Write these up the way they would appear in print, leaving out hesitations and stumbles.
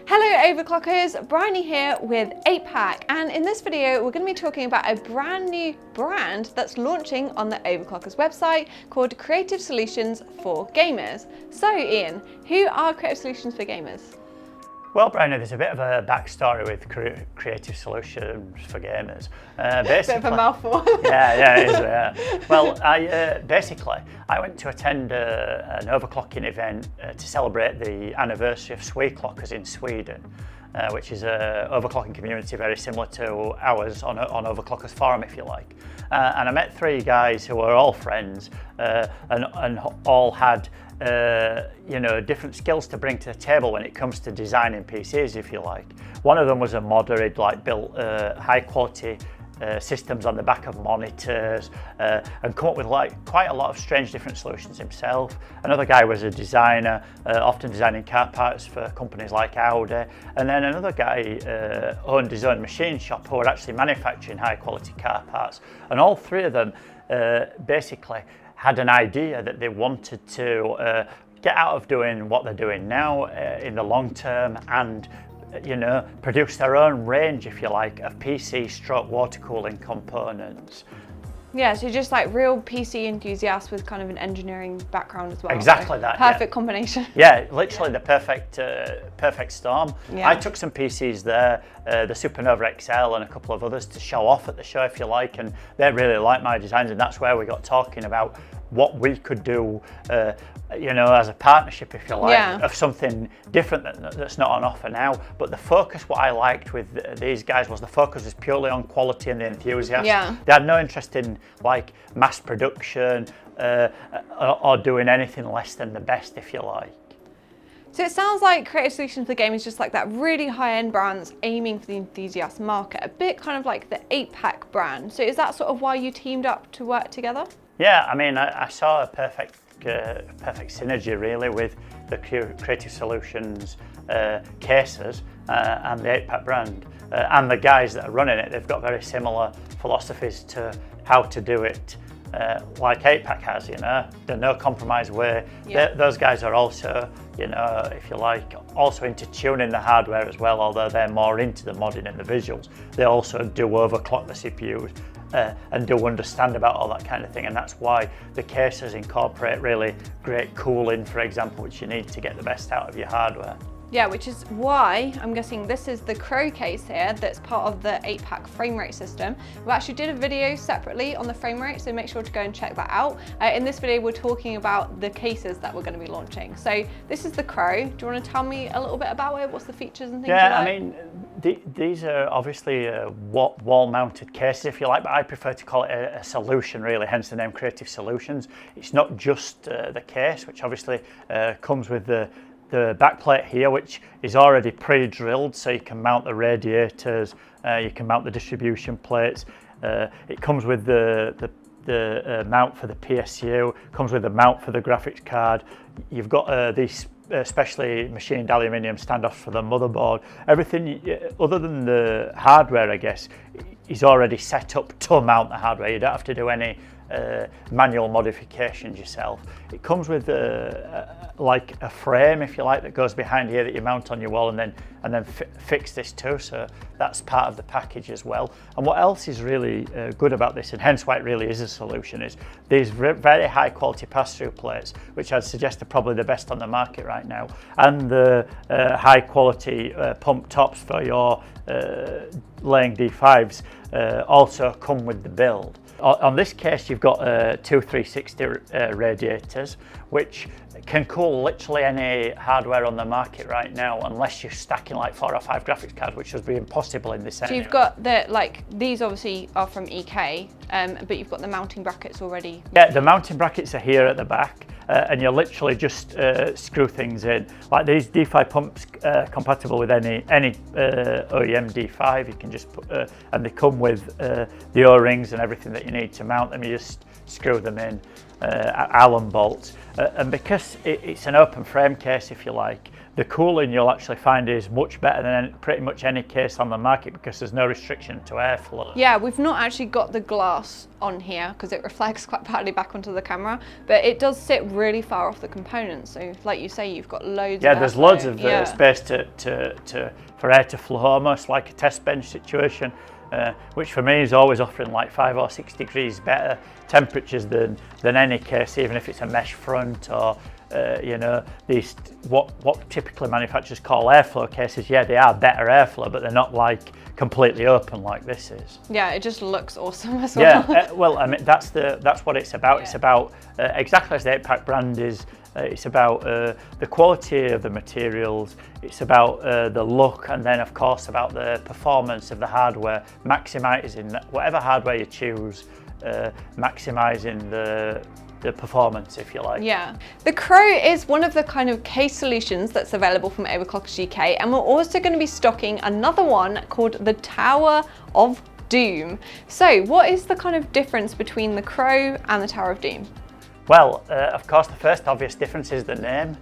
Hello Overclockers, Bryony here with 8Pack, and in this video we're going to be talking about a brand new brand that's launching on the Overclockers website called Creative Solutions for Gamers. So Ian, who are Creative Solutions for Gamers? Well, Bryony, there's a bit of a backstory with Creative Solutions for Gamers. Basically, bit of a mouthful. yeah, it is. Yeah. Well, I went to attend an overclocking event to celebrate the anniversary of Overclockers in Sweden, which is an overclocking community very similar to ours on Overclockers forum, if you like. And I met three guys who were all friends and all had different skills to bring to the table when it comes to designing PCs, if you like. One of them was a modder. He'd built high quality systems on the back of monitors and come up with quite a lot of strange different solutions himself. Another guy was a designer, often designing car parts for companies like Audi. And then another guy owned his own machine shop who were actually manufacturing high quality car parts. And all three of them basically had an idea that they wanted to get out of doing what they're doing now in the long term and produce their own range, if you like, of PC stroke water cooling components. Yeah, so just like real PC enthusiasts with kind of an engineering background as well. Exactly so that. Perfect combination. Yeah, literally the perfect storm. Yeah. I took some PCs there, the Supernova XL and a couple of others to show off at the show, if you like, and they really liked my designs, and that's where we got talking about what we could do, as a partnership, if you like, of something different that's not on offer now. But the focus, what I liked with these guys was the focus was purely on quality and the enthusiasm. Yeah. They had no interest in mass production or doing anything less than the best, if you like. So it sounds like Creative Solutions for Gamers is just like that really high-end brands aiming for the enthusiast market, a bit kind of like the 8Pack brand. So is that sort of why you teamed up to work together? Yeah, I mean, I saw a perfect synergy really with the Creative Solutions cases and the 8Pack brand. And the guys that are running it, they've got very similar philosophies to how to do it like 8Pack has, the no compromise way. Yeah. Those guys are also, if you like, also into tuning the hardware as well, although they're more into the modding and the visuals. They also do overclock the CPUs and do understand about all that kind of thing, and that's why the cases incorporate really great cooling, for example, which you need to get the best out of your hardware. Yeah, which is why I'm guessing this is the Crow case here that's part of the 8Pack frame rate system. We actually did a video separately on the frame rate, so make sure to go and check that out. In this video, we're talking about the cases that we're going to be launching. So this is the Crow. Do you want to tell me a little bit about it? What's the features and things you like? I mean, these are obviously wall-mounted cases, if you like, but I prefer to call it a solution, really, hence the name Creative Solutions. It's not just the case, which obviously comes with the backplate here, which is already pre-drilled, so you can mount the radiators, you can mount the distribution plates. It comes with the mount for the PSU, comes with the mount for the graphics card. You've got these specially machined aluminium standoffs for the motherboard. Everything other than the hardware, I guess, is already set up to mount the hardware. You don't have to do any manual modifications yourself. It comes with like a frame, if you like, that goes behind here that you mount on your wall and then fix this too, so that's part of the package as well. And what else is really good about this, and hence why it really is a solution, is these very high quality pass-through plates, which I'd suggest are probably the best on the market right now, and the high quality pump tops for your laying D5s also come with the build. On this case, you've got two 360 radiators, which can cool literally any hardware on the market right now, unless you're stacking like 4 or 5 graphics cards, which would be impossible in this area. So you've got these obviously are from EK, but you've got the mounting brackets already. Yeah, the mounting brackets are here at the back, and you literally just screw things in. Like these D5 pumps compatible with any OEM D5. You can just put, and they come with the O-rings and everything that you need to mount them. You just screw them in, Allen bolts. And because it's an open frame case, if you like, the cooling you'll actually find is much better than pretty much any case on the market because there's no restriction to airflow. Yeah, we've not actually got the glass on here because it reflects quite badly back onto the camera, but it does sit really far off the components. So like you say, you've got loads of there's loads of space for air to flow, almost like a test bench situation. Which for me is always offering like 5 or 6 degrees better temperatures than any case, even if it's a mesh front or you know, these what typically manufacturers call airflow cases. Yeah, they are better airflow, but they're not like completely open like this is. Yeah, it just looks awesome as well. Yeah, well, I mean that's what it's about. It's about exactly as the 8-pack brand is. It's about the quality of the materials, it's about the look, and then of course about the performance of the hardware, maximising whatever hardware you choose, maximising the performance, if you like. Yeah. The Crow is one of the kind of case solutions that's available from Overclockers UK, and we're also going to be stocking another one called the Tower of Doom. So what is the kind of difference between the Crow and the Tower of Doom? Well, of course, the first obvious difference is the name,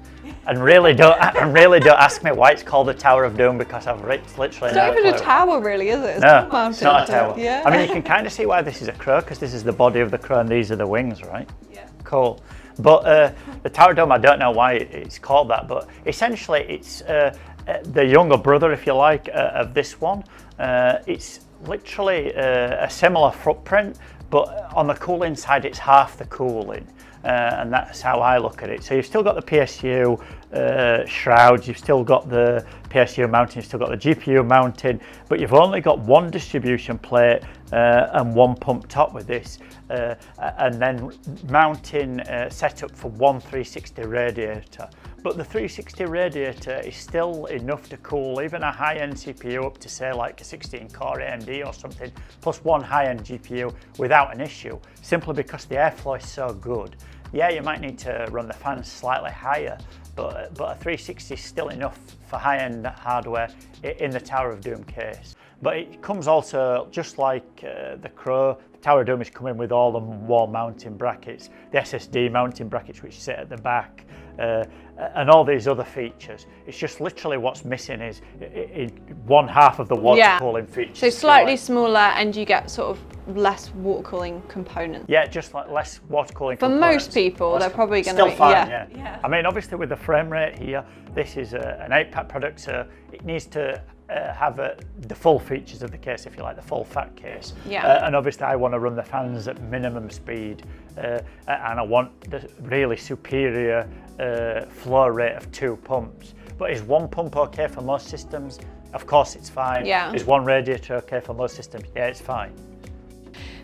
and really don't ask me why it's called the Tower of Doom because I've literally. It's not even a tower, really, is it? It's no, it's not a tower. Yeah. I mean, you can kind of see why this is a crow because this is the body of the crow and these are the wings, right? Yeah. Cool. But the Tower of Doom, I don't know why it's called that, but essentially it's the younger brother, if you like, of this one. It's literally a similar footprint, but on the cooling side, it's half the cooling. And that's how I look at it. So you've still got the PSU shrouds, you've still got the PSU mounting, you've still got the GPU mounting, but you've only got one distribution plate and one pump top with this, and then mounting set up for one 360 radiator. But the 360 radiator is still enough to cool even a high-end CPU up to say like a 16-core AMD or something, plus one high-end GPU without an issue, simply because the airflow is so good. Yeah, you might need to run the fans slightly higher, but a 360 is still enough for high-end hardware in the Tower of Doom case. But it comes also, just like the Crow, the Tower of Doom is coming with all the wall mounting brackets, the SSD mounting brackets which sit at the back, and all these other features. It's just literally what's missing is in one half of the water cooling features. So slightly smaller, and you get sort of less water cooling components. Yeah, just like less water cooling for components. most people, they're probably going to be fine, yeah. I mean, obviously with the frame rate here, this is an 8-pack product, so it needs to have the full features of the case, if you like, the full fat case. Yeah. And obviously I want to run the fans at minimum speed, and I want the really superior flow rate of 2 pumps. But is one pump okay for most systems? Of course it's fine. Yeah. Is one radiator okay for most systems? Yeah, it's fine.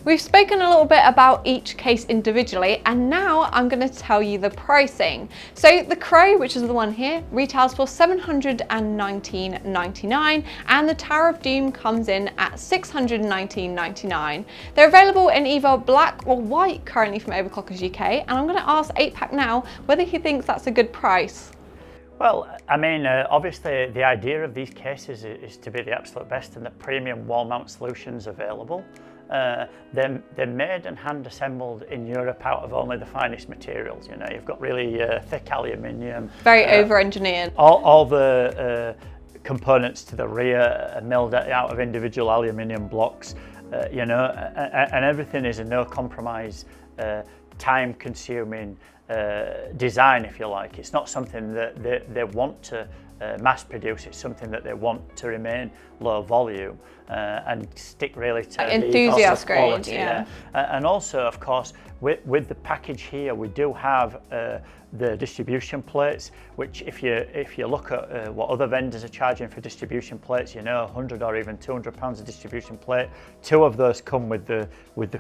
We've spoken a little bit about each case individually, and now I'm going to tell you the pricing. So the Crow, which is the one here, retails for $719.99, and the Tower of Doom comes in at $619.99. They're available in either black or white currently from Overclockers UK, and I'm going to ask 8-pack now whether he thinks that's a good price. Well, I mean, obviously the idea of these cases is to be the absolute best and the premium wall mount solutions available. They're made and hand assembled in Europe out of only the finest materials. You know, you've got really thick aluminium. Very over-engineered. All the components to the rear are milled out of individual aluminium blocks. You know, and everything is a no compromise, time-consuming design, if you like. It's not something that they want to mass produce. It's something that they want to remain low volume and stick really to enthusiast grade, quality, and also, of course, with the package here, we do have the distribution plates, which if you look at what other vendors are charging for distribution plates, you know, 100 or even 200 pounds of distribution plate. 2 of those come with the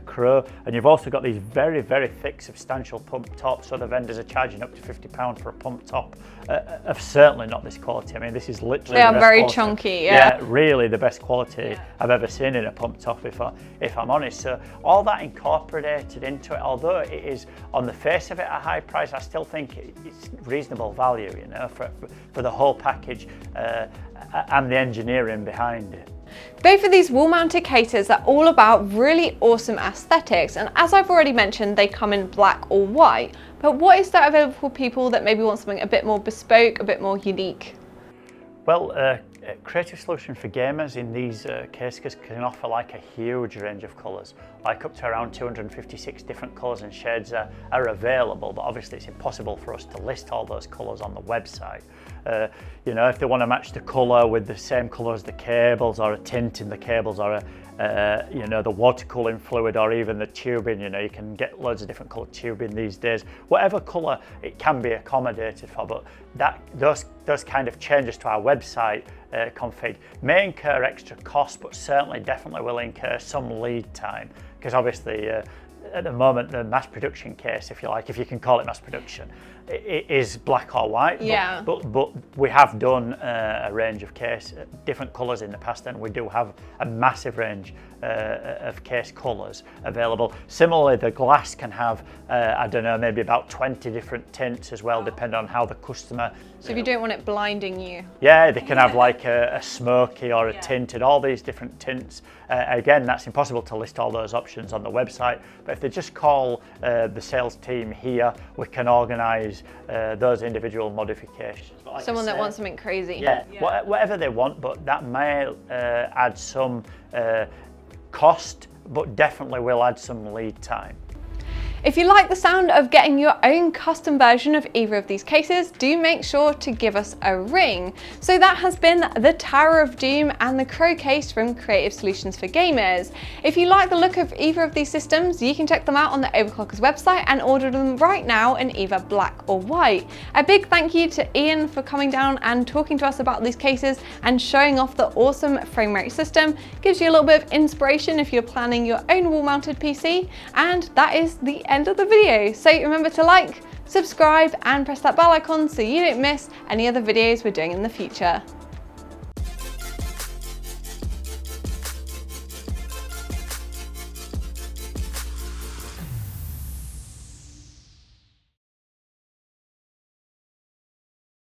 Crow, and you've also got these very, very thick, substantial pump tops. So the vendors are charging up to £50 for a pump top of certainly not this quality. I mean, this is literally they are very quality. chunky. Yeah, really the best quality I've ever seen in a pump top, if I'm honest. So all that incorporated into it, although it is on the face of it a high price, I still think it's reasonable value, you know, for the whole package and the engineering behind it. Both of these wall-mounted cases are all about really awesome aesthetics, and as I've already mentioned, they come in black or white. But what is that available for people that maybe want something a bit more bespoke, a bit more unique? Well, creative solution for gamers in these cases can offer like a huge range of colours, like up to around 256 different colours and shades are available, but obviously it's impossible for us to list all those colours on the website. You know, if they want to match the colour with the same colour as the cables, or a tint in the cables, or you know, the water cooling fluid, or even the tubing, you know, you can get loads of different coloured tubing these days. Whatever colour it can be accommodated for, but those kind of changes to our website config may incur extra cost, but certainly definitely will incur some lead time, because obviously at the moment the mass production case, if you like, if you can call it mass production, it is black or white. Yeah. But we have done a range of different colours in the past, and we do have a massive range of case colours available. Similarly, the glass can have I don't know, maybe about 20 different tints as well, depending on how the customer. So if you don't want it blinding you. Yeah, they can have like a smoky or a tinted, all these different tints. Again, that's impossible to list all those options on the website, but if they just call the sales team here, we can organise those individual modifications. Like Someone that wants something crazy. Yeah, whatever they want, but that may add some cost, but definitely will add some lead time. If you like the sound of getting your own custom version of either of these cases, do make sure to give us a ring. So that has been the Tower of Doom and the Crow case from Creative Solutions for Gamers. If you like the look of either of these systems, you can check them out on the Overclockers website and order them right now in either black or white. A big thank you to Ian for coming down and talking to us about these cases and showing off the awesome frame rate system. Gives you a little bit of inspiration if you're planning your own wall-mounted PC, and that is the end of the video. So remember to like, subscribe and press that bell icon so you don't miss any other videos we're doing in the future.